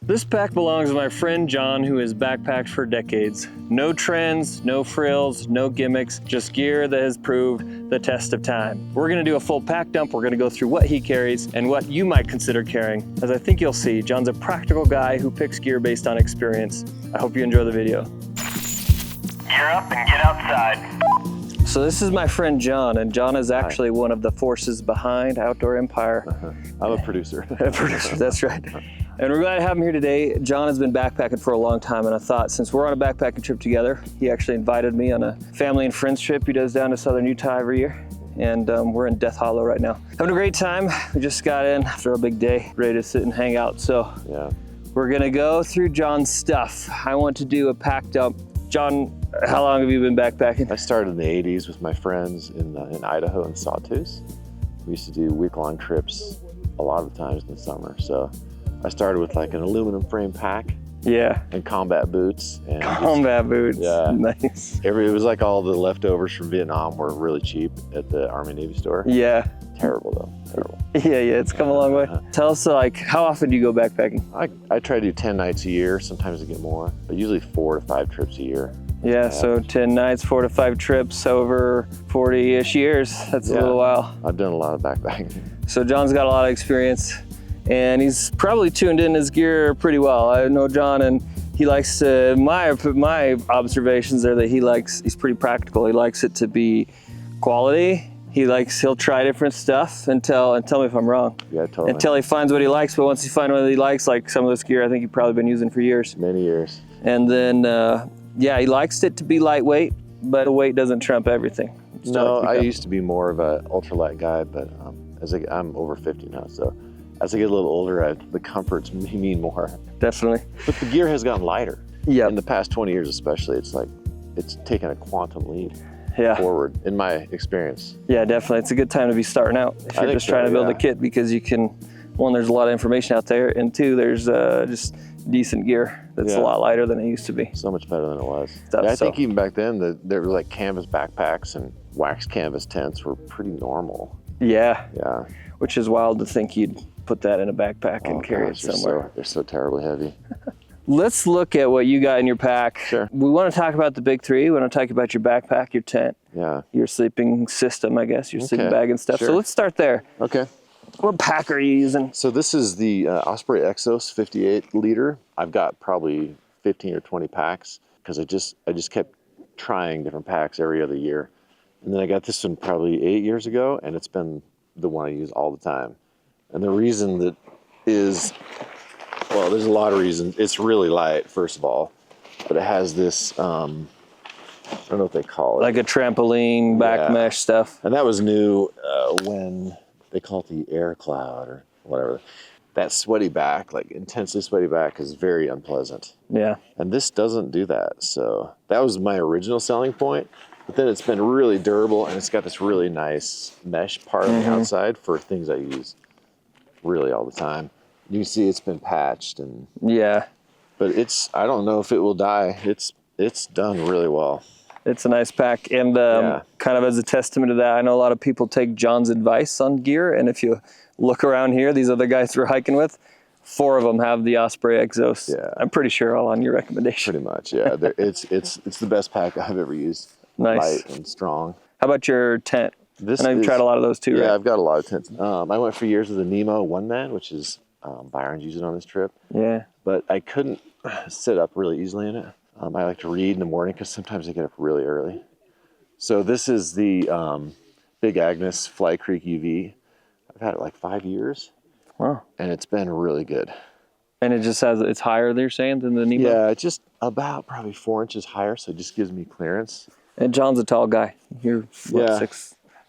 This pack belongs to my friend John, who has backpacked for decades. No trends, no frills, no gimmicks, just gear that has proved the test of time. We're gonna do a full pack dump. We're gonna go through what he carries and what you might consider carrying. As I think you'll see, John's a practical guy who picks gear based on experience. I hope you enjoy the video. Gear up and get outside. So this is my friend John, and John is actually one of the forces behind Outdoor Empire. I'm a producer. A producer, that's right. And we're glad to have him here today. John has been backpacking for a long time, and I thought since we're on a backpacking trip together, he actually invited me on a family and friends trip he does down to southern Utah every year. And we're in Death Hollow right now. Having a great time. We just got in after a big day, ready to sit and hang out. So Yeah. we're gonna go through John's stuff. I want to do a pack dump. John, how long have you been backpacking? I started in the 80s with my friends in Idaho and Sawtooth. We used to do week-long trips a lot of the times in the summer. So I started with like an aluminum frame pack Yeah. and combat boots. And Combat boots. Yeah. Nice. it was like all the leftovers from Vietnam were really cheap at the Army Navy store. Yeah. Terrible though, terrible. Yeah, it's come a long way. Tell us, like, how often do you go backpacking? I try to do 10 nights a year, sometimes I get more, but usually 4 to 5 trips a year. Yeah, so 10 nights, 4 to 5 trips over 40-ish years. That's a little while. I've done a lot of backpacking. So John's got a lot of experience, and he's probably tuned in his gear pretty well. I know John, and he likes to, my observations are that he's pretty practical. He likes it to be quality. He'll try different stuff and tell me if I'm wrong. Yeah, totally. Until he finds what he likes, but once he finds what he likes, like some of this gear I think he's probably been using for years. Many years. And then, yeah, he likes it to be lightweight, but weight doesn't trump everything. No, I used to be more of an ultralight guy, but I'm over 50 now, so as I get a little older, the comforts mean more. Definitely. But the gear has gotten lighter. Yeah. In the past 20 years especially, it's taken a quantum leap forward, in my experience. Yeah, definitely. It's a good time to be starting out if you're just trying to build a kit, because you can, one, there's a lot of information out there, and two, there's just decent gear that's a lot lighter than it used to be. So much better than it was. I think even back then, there were like canvas backpacks and wax canvas tents were pretty normal. Yeah. Yeah. Which is wild to think you'd put that in a backpack and carry it somewhere. They're so terribly heavy. Let's look at what you got in your pack. Sure. We want to talk about the big three. We want to talk about your backpack, your tent, your sleeping system, I guess, your sleeping bag and stuff. Sure. So let's start there. Okay. What pack are you using? So this is the Osprey Exos 58 liter. I've got probably 15 or 20 packs because I just kept trying different packs every other year. And then I got this one probably 8 years ago, and it's been the one I use all the time. And the reason that is, well, there's a lot of reasons. It's really light, first of all, but it has this, I don't know what they call it. Like a trampoline, back mesh stuff. And that was new when they call it the air cloud or whatever. That sweaty back, like intensely sweaty back, is very unpleasant. Yeah. And this doesn't do that. So that was my original selling point. But then it's been really durable, and it's got this really nice mesh part on the outside for things I use really all the time. You can see it's been patched, and but I don't know if it will die. It's done really well. It's a nice pack, and kind of as a testament to that, I know a lot of people take John's advice on gear, and if you look around here, these other guys we're hiking with, 4 of them have the Osprey Exos. Yeah. I'm pretty sure all on your recommendation. Pretty much, yeah. It's the best pack I've ever used. Nice. Light and strong. How about your tent? I know you've tried a lot of those too, right? Yeah, I've got a lot of tents. I went for years with the Nemo one man, which is Byron's using on this trip. Yeah. But I couldn't sit up really easily in it. I like to read in the morning because sometimes I get up really early. So this is the Big Agnes Fly Creek UV. I've had it like 5 years. Wow. And it's been really good. And it's higher, they're saying, than the Nemo? Yeah, it's just about probably 4 inches higher, so it just gives me clearance. And John's a tall guy. You're what,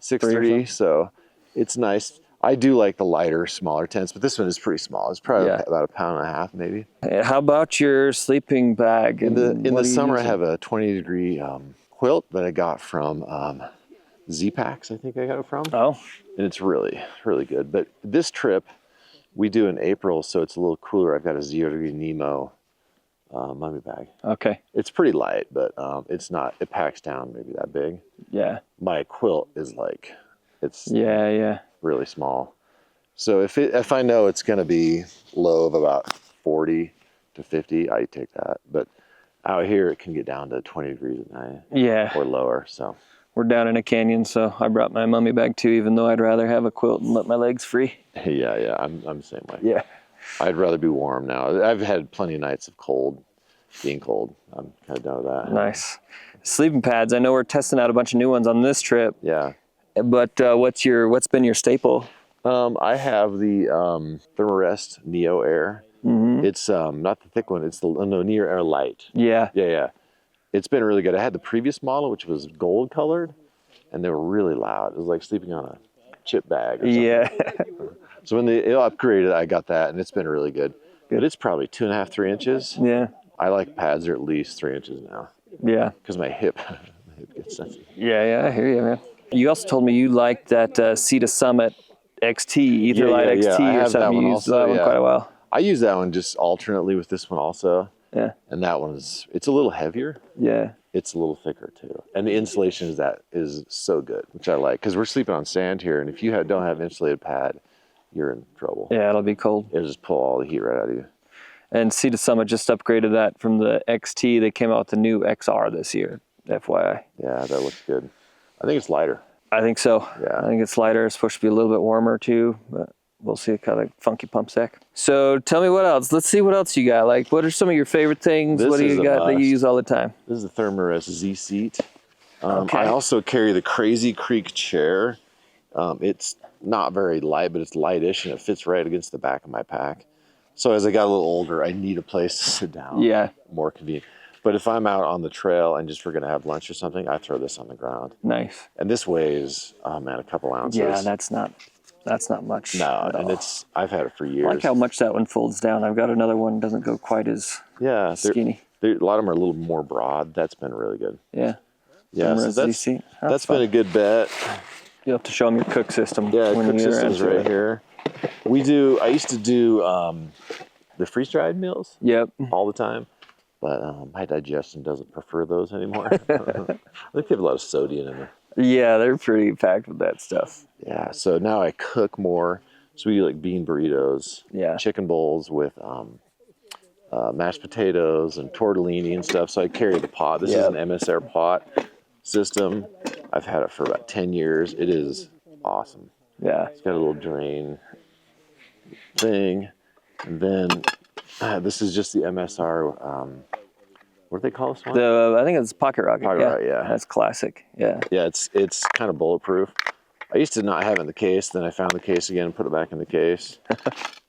6'3", so it's nice. I do like the lighter, smaller tents, but this one is pretty small. It's probably about 1.5 pounds, maybe. How about your sleeping bag? In the summer, I have a 20-degree quilt that I got from Z-Packs, I think I got it from. Oh. And it's really, really good. But this trip, we do in April, so it's a little cooler. I've got a 0-degree Nemo mummy bag. Okay. It's pretty light, but it's not, it packs down maybe that big. Yeah. My quilt is like, it's really small. So if I know it's going to be low of about 40, to 50, I take that. But out here, it can get down to 20 degrees at night. Yeah. Or lower, so. We're down in a canyon, so I brought my mummy bag too, even though I'd rather have a quilt and let my legs free. Yeah, I'm the same way. Yeah. I'd rather be warm now. I've had plenty of nights of being cold. I'm kind of done with that. Nice. Sleeping pads, I know we're testing out a bunch of new ones on this trip. Yeah. But what's been your staple? I have the Thermarest Neo Air. Mm-hmm. It's not the thick one. It's the Neo Air Light. Yeah. Yeah. It's been really good. I had the previous model, which was gold colored, and they were really loud. It was like sleeping on a chip bag or something. Yeah. So when they upgraded, I got that, and it's been really good. But it's probably 2.5, 3 inches. Yeah. I like pads that are at least 3 inches now. Yeah. Because my hip gets sensitive. Yeah, I hear you, man. You also told me you liked that Sea to Summit XT, Etherlight XT I or have something. that one You used also, that one quite a while. I use that one just alternately with this one also. Yeah. And that one it's a little heavier. Yeah. It's a little thicker too. And the insulation is so good, which I like. Because we're sleeping on sand here, and if you don't have an insulated pad, you're in trouble. Yeah, it'll be cold. It'll just pull all the heat right out of you. And Sea to Summit just upgraded that from the XT. They came out with the new XR this year, FYI. Yeah, that looks good. I think it's lighter. I think so. Yeah. I think it's lighter. It's supposed to be a little bit warmer too, but we'll see. Kind of funky pump stack. So tell me what else. Let's see what else you got. Like, what are some of your favorite things? What do you got that you use all the time? This is the Thermarest Z seat. Okay. I also carry the Crazy Creek chair. It's not very light, but it's lightish, and it fits right against the back of my pack. So as I got a little older, I need a place to sit down. Yeah. More convenient. But if I'm out on the trail and just we're going to have lunch or something, I throw this on the ground. Nice. And this weighs, oh man, a couple ounces. Yeah, that's not much. No, and I've had it for years. I like how much that one folds down. I've got another one, doesn't go quite as skinny. A lot of them are a little more broad. That's been really good. Yeah. Yeah, so that's been a good bet. You'll have to show them your cook system. Yeah, cook system's right here. I used to do the freeze-dried meals. Yep. All the time. But my digestion doesn't prefer those anymore. I think they have a lot of sodium in them. Yeah, they're pretty packed with that stuff. Yeah, so now I cook more. So we do like bean burritos, chicken bowls with mashed potatoes and tortellini and stuff. So I carry the pot. This is an MSR pot system. I've had it for about 10 years. It is awesome. Yeah. It's got a little drain thing. And then this is just the MSR, what do they call this one? I think it's Pocket Rocket. Pocket Rocket, yeah. That's classic. Yeah. Yeah, it's kind of bulletproof. I used to not have it in the case. Then I found the case again and put it back in the case.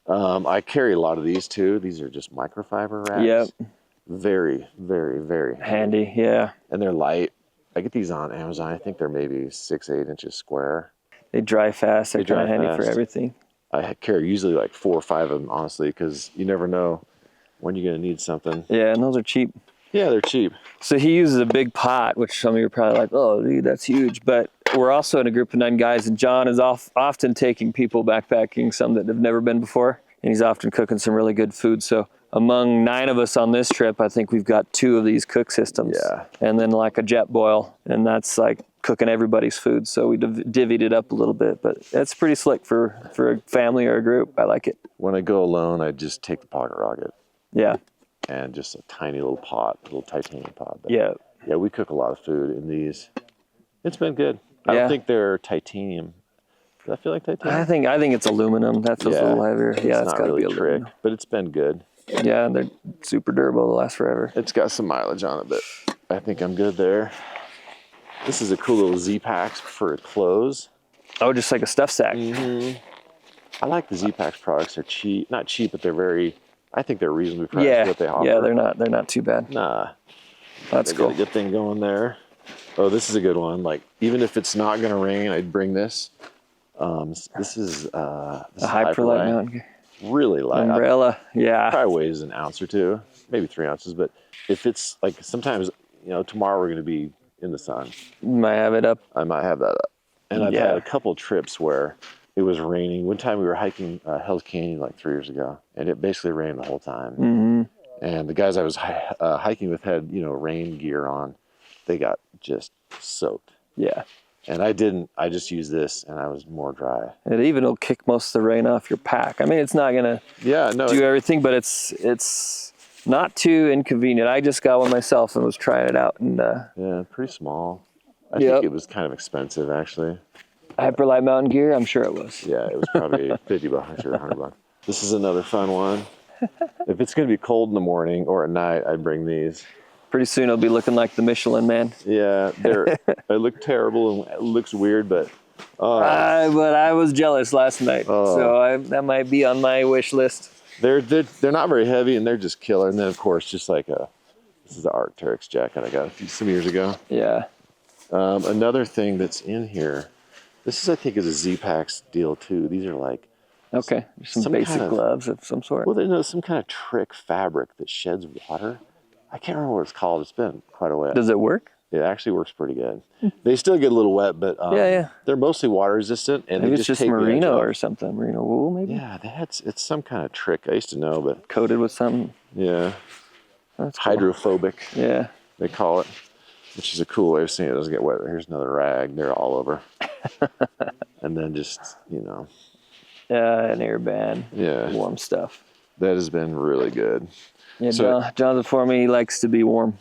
I carry a lot of these too. These are just microfiber wraps. Yep. Very, very, very handy. Yeah. And they're light. I get these on Amazon. I think they're maybe 6, 8 inches square. They dry fast. They're kind of handy for everything. I carry usually like 4 or 5 of them, honestly, because you never know when you're going to need something. Yeah, and those are cheap. Yeah, they're cheap. So he uses a big pot, which some of you are probably like, oh, dude, that's huge. But we're also in a group of 9 guys, and John is often taking people backpacking, some that have never been before, and he's often cooking some really good food. So among 9 of us on this trip, I think we've got 2 of these cook systems. Yeah. And then like a jet boil, and that's like cooking everybody's food. So we divvied it up a little bit, but that's pretty slick for a family or a group. I like it. When I go alone, I just take the Pocket Rocket. Yeah. And just a tiny little pot, little titanium pot. But yeah. Yeah, we cook a lot of food in these. It's been good. I don't think they're titanium. Does that feel like titanium? I think it's aluminum. That feels a little heavier. Yeah, it's not got to really be aluminum. trick, but it's been good. Yeah, they're super durable. They'll last forever. It's got some mileage on it, but I think I'm good there. This is a cool little Z-Packs for clothes. Oh, just like a stuff sack. Mm-hmm. I like the Z-Packs products. They're cheap. Not cheap, but they're very... I think they're reasonably priced for what they offer. Yeah, they're not too bad. Nah. That's cool. Got a good thing going there. Oh, this is a good one. Like, even if it's not going to rain, I'd bring this. This is a Hyperlight mountain. Really light. Umbrella, yeah. Probably weighs an ounce or 2, maybe 3 ounces. But if it's like sometimes, tomorrow we're going to be in the sun. You might have it up. I might have that up. And I've had a couple trips where it was raining. One time we were hiking Hell's Canyon like 3 years ago, and it basically rained the whole time. Mm-hmm. And the guys I was hiking with had, rain gear on. They got just soaked. Yeah. And I didn't. I just used this, and I was more dry. It even will kick most of the rain off your pack. I mean, it's not gonna do everything, but it's Not too inconvenient. I just got one myself and was trying it out. And Yeah, pretty small. I think it was kind of expensive, actually. Hyperlight Mountain Gear, I'm sure it was. Yeah, it was probably $50 or $100. This is another fun one. If it's going to be cold in the morning or at night, I'd bring these. Pretty soon it'll be looking like the Michelin Man. Yeah, they look terrible and it looks weird, but but I was jealous last night, so that might be on my wish list. they're not very heavy and they're just killer. And then of course, just like this is the Arc'teryx jacket I got some years ago. Yeah. Another thing that's in here, this is I think is a Z-Pax deal too. These are like some basic gloves of some sort. Well, there's some kind of trick fabric that sheds water. I can't remember what it's called. It's been quite a while. Does it work? It actually works pretty good. They still get a little wet, but they're mostly water resistant. And maybe they it's just merino or something. Merino wool, maybe? Yeah, it's some kind of trick. I used to know, but... Coated with something? Yeah. That's cool. Hydrophobic. Yeah. They call it, which is a cool way of saying it doesn't get wet. Here's another rag. They're all over. And then just, an air band. Yeah. Warm stuff. That has been really good. Yeah, Jonathan for me, he likes to be warm.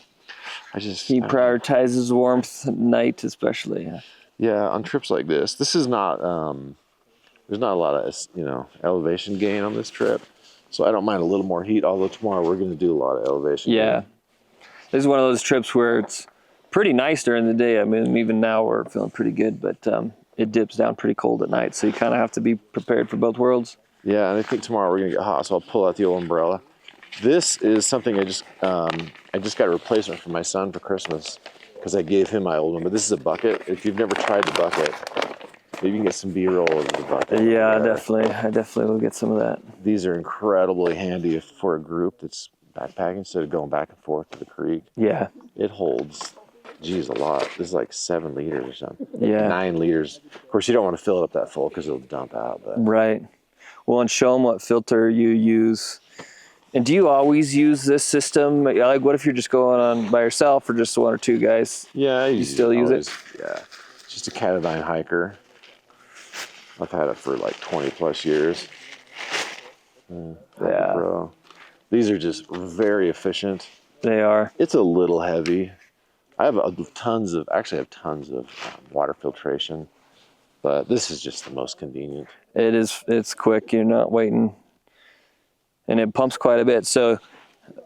He prioritizes warmth at night, especially. Yeah, on trips like this is not. There's not a lot of elevation gain on this trip, so I don't mind a little more heat. Although tomorrow we're going to do a lot of elevation. Yeah, gain. This is one of those trips where it's pretty nice during the day. I mean, even now we're feeling pretty good, but it dips down pretty cold at night, so you kind of have to be prepared for both worlds. Yeah, and I think tomorrow we're going to get hot, so I'll pull out the old umbrella. This is something I just got a replacement for my son for Christmas because I gave him my old one. But this is a bucket. If you've never tried the bucket, maybe you can get some B-roll of the bucket. Yeah, definitely. I definitely will get some of that. These are incredibly handy for a group that's backpacking instead of going back and forth to the creek. Yeah. It holds, a lot. This is like 7 liters or something. Yeah. 9 liters. Of course, you don't want to fill it up that full because it'll dump out. But. Right. Well, and show them what filter you use. And do you always use this system? Like, what if you're just going on by yourself or just one or two guys? Yeah, you still use it? Yeah, it's just a Catadine hiker. I've had it for like 20 plus years. Yeah. Pro. These are just very efficient. They are. It's a little heavy. I have tons of water filtration, but this is just the most convenient. It is. It's quick. You're not waiting. And it pumps quite a bit. So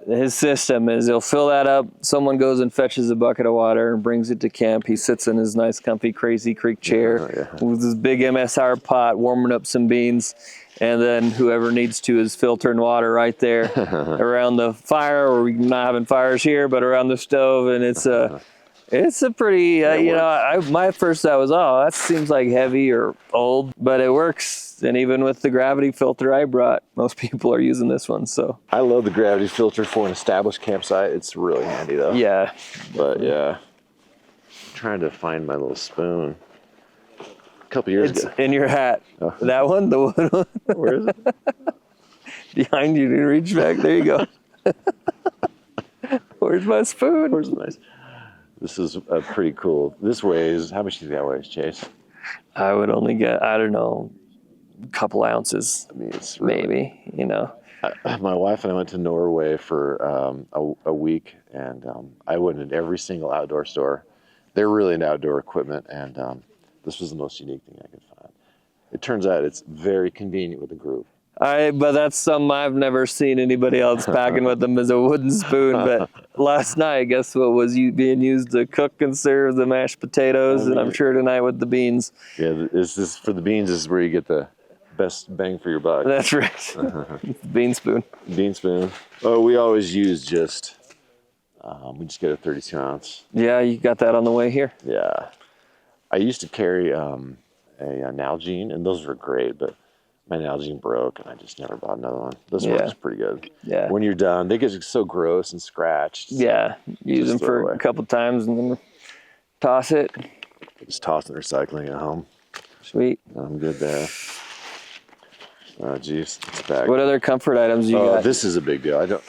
his system is he'll fill that up. Someone goes and fetches a bucket of water and brings it to camp. He sits in his nice, comfy, Crazy Creek chair with his big MSR pot, warming up some beans. And then whoever needs to is filtering water right there around the fire, or we're not having fires here, but around the stove. And it's a pretty, my first thought was, that seems like heavy or old, but it works. And even with the gravity filter I brought, most people are using this one. So I love the gravity filter for an established campsite. It's really handy though. Yeah. But yeah, I'm trying to find my little spoon. A couple years ago. It's in your hat. Oh. That one, the one. Where is it? Behind you. You reach back. There you go. Where's my spoon? This is pretty cool. This weighs, how much do you think that weighs, Chase? I would only get, I don't know, a couple ounces. I mean, it's really, maybe, my wife and I went to Norway for a week, and I went in every single outdoor store. They're really into outdoor equipment, and this was the most unique thing I could find. It turns out it's very convenient with a group. But that's something I've never seen anybody else packing with them, is a wooden spoon. But last night, guess what was being used to cook and serve the mashed potatoes, and I'm sure tonight with the beans. Yeah, this for the beans is where you get the best bang for your buck. That's right. Bean spoon. Bean spoon. Oh, we always use just, we just get a 32 ounce. Yeah, you got that on the way here. Yeah. I used to carry a Nalgene, and those were great, but my Nalgene broke, and I just never bought another one. This works pretty good. Yeah. When you're done, they get so gross and scratched. Yeah. Use them for a couple times and then toss it. Just toss it in recycling at home. Sweet. I'm good there. Oh, geez. It's back. What other comfort items you got? This is a big deal.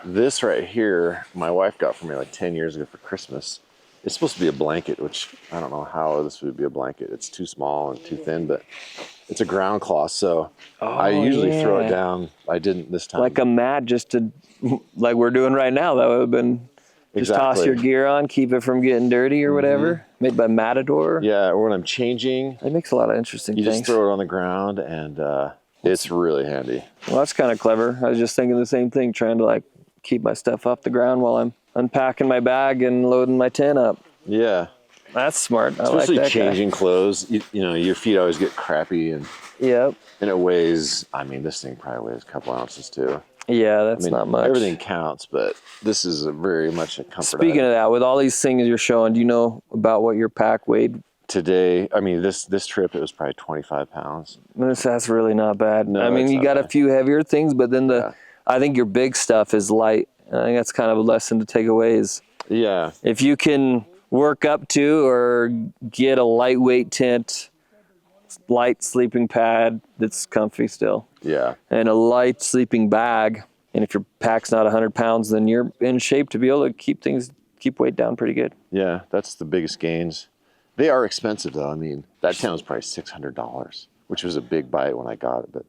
This right here, my wife got for me like 10 years ago for Christmas. It's supposed to be a blanket, which I don't know how this would be a blanket. It's too small and too thin, but it's a ground cloth, so I usually throw it down. I didn't this time. Like a mat, just to, like we're doing right now. That would have been just toss your gear on, keep it from getting dirty or whatever. Made by Matador. Yeah, or when I'm changing. It makes a lot of interesting things. You just throw it on the ground, and it's really handy. Well, that's kind of clever. I was just thinking the same thing, trying to like keep my stuff off the ground while I'm unpacking my bag and loading my tent up. Yeah. That's smart. Especially I like that changing clothes. You know, your feet always get crappy, and and it weighs, I mean, this thing probably weighs a couple ounces too. Yeah, that's not much. Everything counts, but this is very much a comfort Speaking of that, with all these things you're showing, do you know about what your pack weighed? Today, I mean, this trip, it was probably 25 pounds. That's really not bad. No, I mean, you got a few heavier things, but then I think your big stuff is light. I think that's kind of a lesson to take away is if you can work up to or get a lightweight tent, light sleeping pad that's comfy still. Yeah. And a light sleeping bag. And if your pack's not 100 pounds, then you're in shape to be able to keep weight down pretty good. Yeah, that's the biggest gains. They are expensive though. I mean, that tent was probably $600, which was a big bite when I got it, but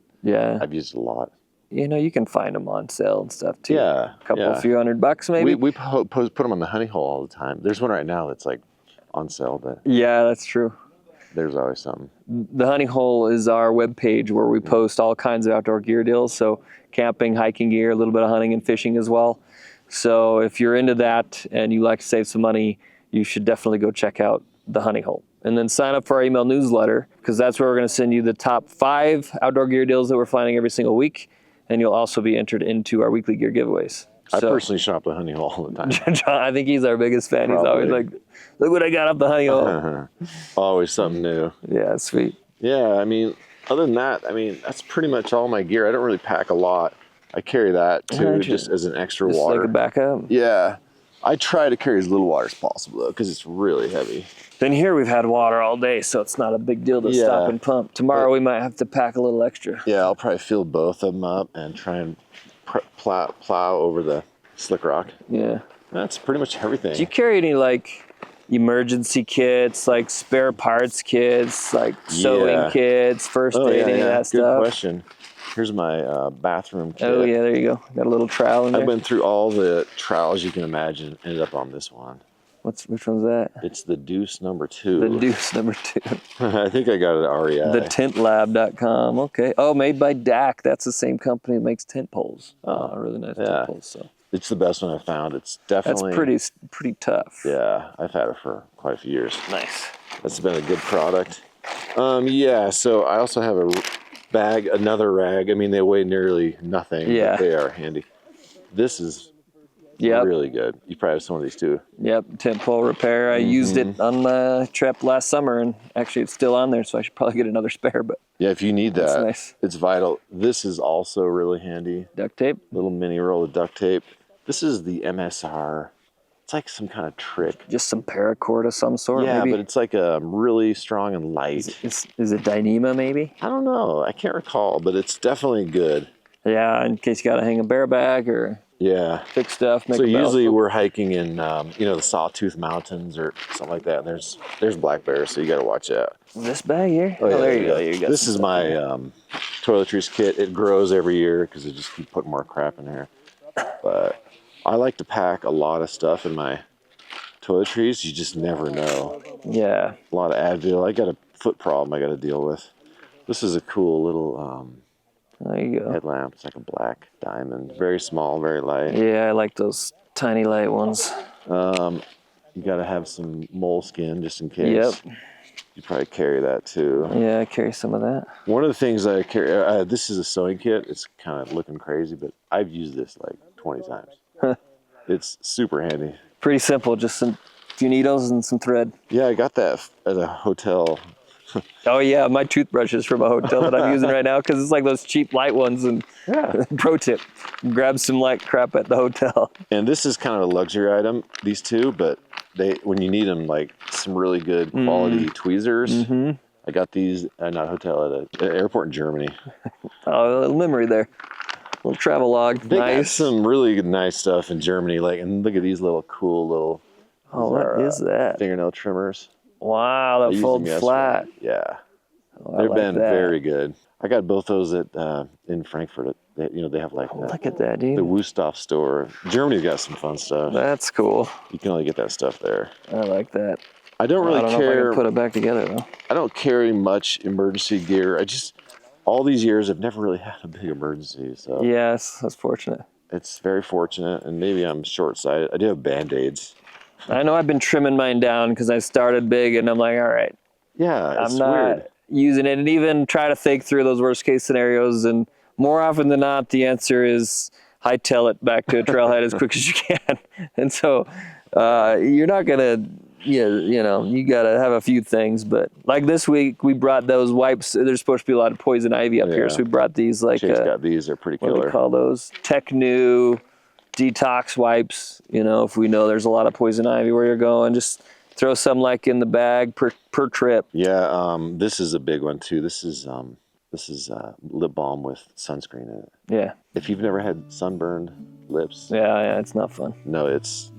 I've used it a lot. You know, you can find them on sale and stuff too. Yeah. A few $100 maybe. We put them on the honey hole all the time. There's one right now that's like on sale, but yeah, that's true. There's always something. The honey hole is our webpage where we post all kinds of outdoor gear deals. So camping, hiking gear, a little bit of hunting and fishing as well. So if you're into that and you like to save some money, you should definitely go check out the honey hole. And then sign up for our email newsletter, because that's where we're going to send you the top 5 outdoor gear deals that we're finding every single week. And you'll also be entered into our weekly gear giveaways. I personally shop the honey hole all the time. John, I think he's our biggest fan. Probably. He's always like, look what I got off the honey hole. Always something new. Yeah, sweet. Yeah, I mean, other than that, I mean, that's pretty much all my gear. I don't really pack a lot. I carry that too, just as an extra water. Like a backup? Yeah. I try to carry as little water as possible though, because it's really heavy. Then here we've had water all day, so it's not a big deal to stop and pump. Tomorrow we might have to pack a little extra. Yeah, I'll probably fill both of them up and try and plow over the slick rock. Yeah. That's pretty much everything. Do you carry any like emergency kits, like spare parts kits, like sewing kits, first aid, any of that stuff? Good question. Here's my bathroom kit. Oh yeah, there you go. Got a little trowel in there. I went through all the trowels you can imagine, ended up on this one. Which one's that? It's the Deuce number 2. The Deuce number 2. I think I got it at REI. TheTentLab.com. Okay. Oh, made by DAC. That's the same company that makes tent poles. Really nice tent poles. So it's the best one I've found. It's definitely pretty tough. Yeah, I've had it for quite a few years. Nice. That's been a good product. So I also have a bag, another rag. I mean, they weigh nearly nothing. Yeah. But they are handy. This is really good. You probably have some of these too. Yep, tent pole repair. I used it on my trip last summer, and actually it's still on there, so I should probably get another spare. But yeah, if you need that, that's nice. It's vital. This is also really handy. Duct tape. Little mini roll of duct tape. This is the MSR. It's like some kind of trick. Just some paracord of some sort, maybe? Maybe? But it's like really strong and light. Is it Dyneema, maybe? I don't know. I can't recall, but it's definitely good. Yeah, in case you got to hang a bear bag or fix stuff. So usually we're hiking in, the Sawtooth Mountains or something like that. And there's black bears, so you got to watch that. This bag here? Oh, there you go. This is my toiletries kit. It grows every year because I just keep putting more crap in there. But I like to pack a lot of stuff in my toiletries. You just never know. Yeah. A lot of Advil. I got a foot problem I got to deal with. This is a cool little there you go. Headlamp. It's like a black diamond. Very small, very light. Yeah, I like those tiny light ones. You got to have some moleskin just in case. Yep. You probably carry that too. Yeah, I carry some of that. One of the things I carry, this is a sewing kit. It's kind of looking crazy, but I've used this like 20 times. It's super handy. Pretty simple, just some few needles and some thread. Yeah, I got that at a hotel. Oh yeah, my toothbrush is from a hotel that I'm using right now because it's like those cheap light ones. And pro tip, grab some light crap at the hotel. And this is kind of a luxury item, these two, but when you need them, like some really good quality tweezers. Mm-hmm. I got these not a hotel, at an airport in Germany. Oh, a little memory there. Little travel log. They got some really nice stuff in Germany. And look at these little cool little Oh, what is that? Fingernail trimmers. Wow, I that used folds them flat. yesterday. Yeah. Oh, I They've like been that. very good. I got both those at in Frankfurt. They have like Look at that, dude. the Wusthof store. Germany's got some fun stuff. That's cool. You can only get that stuff there. I like that. I don't really I don't know if I care. can put it back together though. I don't carry much emergency gear. All these years, I've never really had a big emergency. So Yes, that's fortunate. it's very fortunate, and maybe I'm short-sighted. I do have Band-Aids. I know I've been trimming mine down because I started big, and I'm like, all right, Yeah, it's I'm not weird. using it, and even try to think through those worst case scenarios. And more often than not, the answer is hightail it back to a trailhead as quick as you can. And so you're not gonna, you know, you gotta have a few things. But like this week, we brought those wipes. There's supposed to be a lot of poison ivy up here, so we brought these like Chase got these. They're pretty what do we killer. call those? Tech-New detox wipes. You know, if we know there's a lot of poison ivy where you're going, just throw some like in the bag per trip. Yeah, this is a big one too. This is lip balm with sunscreen in it. Yeah, If you've never had sunburned lips, yeah, it's not fun. no, it's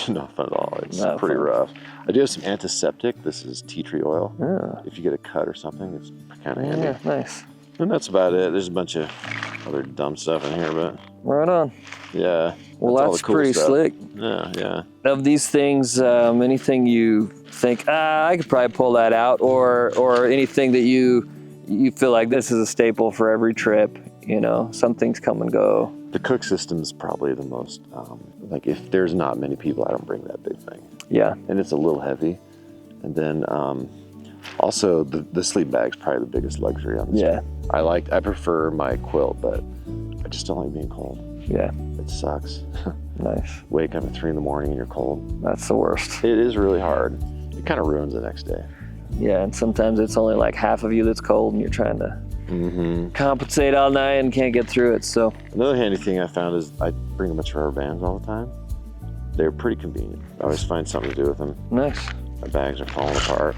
not fun at all. It's Not pretty fun. rough. I do have some antiseptic. This is tea tree oil. Yeah, If you get a cut or something, it's kind of handy. yeah, nice. And that's about it. There's a bunch of other dumb stuff in here, but Right on. yeah. Well, all that's the cool pretty stuff. slick. Yeah. Of these things, anything you think, I could probably pull that out, or anything that you feel like this is a staple for every trip, you know, some things come and go. The cook system is probably the most, like if there's not many people, I don't bring that big thing. Yeah, And it's a little heavy. And then also the sleep bag's probably the biggest luxury on this. yeah, I prefer my quilt, but I just don't like being cold. yeah, It sucks. nice. Wake up at 3 a.m. and you're cold. That's the worst. It is really hard. It kind of ruins the next day. Yeah, and sometimes it's only like half of you that's cold and you're trying to compensate all night and can't get through it, so. Another handy thing I found is I bring a bunch of rubber bands all the time. They're pretty convenient. I always find something to do with them. Nice. My bags are falling apart.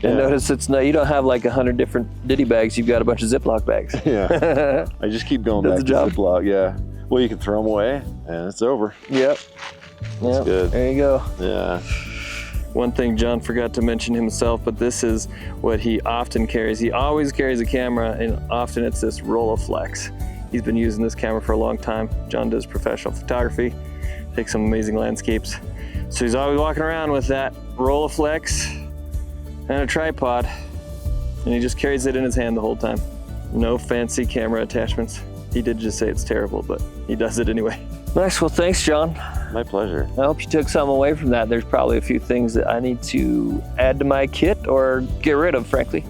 And notice you don't have like 100 different ditty bags, you've got a bunch of Ziploc bags. Yeah. I just keep going Does back the to job. Ziploc, yeah. Well, you can throw them away and it's over. Yep. That's good. There you go. Yeah. One thing John forgot to mention himself, but this is what he often carries. He always carries a camera, and often it's this Rolleiflex. He's been using this camera for a long time. John does professional photography, takes some amazing landscapes. So he's always walking around with that Rolleiflex and a tripod, and he just carries it in his hand the whole time. No fancy camera attachments. He did just say it's terrible, but he does it anyway. Nice, well thanks John. My pleasure. I hope you took something away from that. There's probably a few things that I need to add to my kit or get rid of, frankly.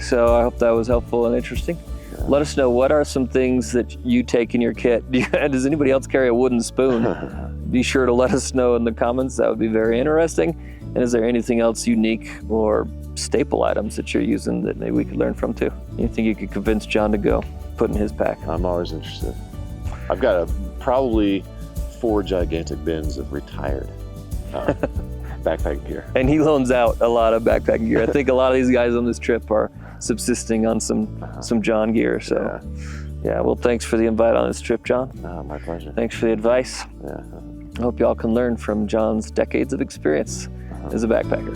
So I hope that was helpful and interesting. Yeah. Let us know, what are some things that you take in your kit? Does anybody else carry a wooden spoon? Be sure to let us know in the comments. That would be very interesting. And is there anything else unique or staple items that you're using that maybe we could learn from too? Anything you could convince John to go put in his pack? I'm always interested. I've got probably 4 gigantic bins of retired backpacking gear. And he loans out a lot of backpacking gear. I think a lot of these guys on this trip are subsisting on some John gear. So yeah, well, thanks for the invite on this trip, John. My pleasure. Thanks for the advice. Yeah. I hope y'all can learn from John's decades of experience as a backpacker.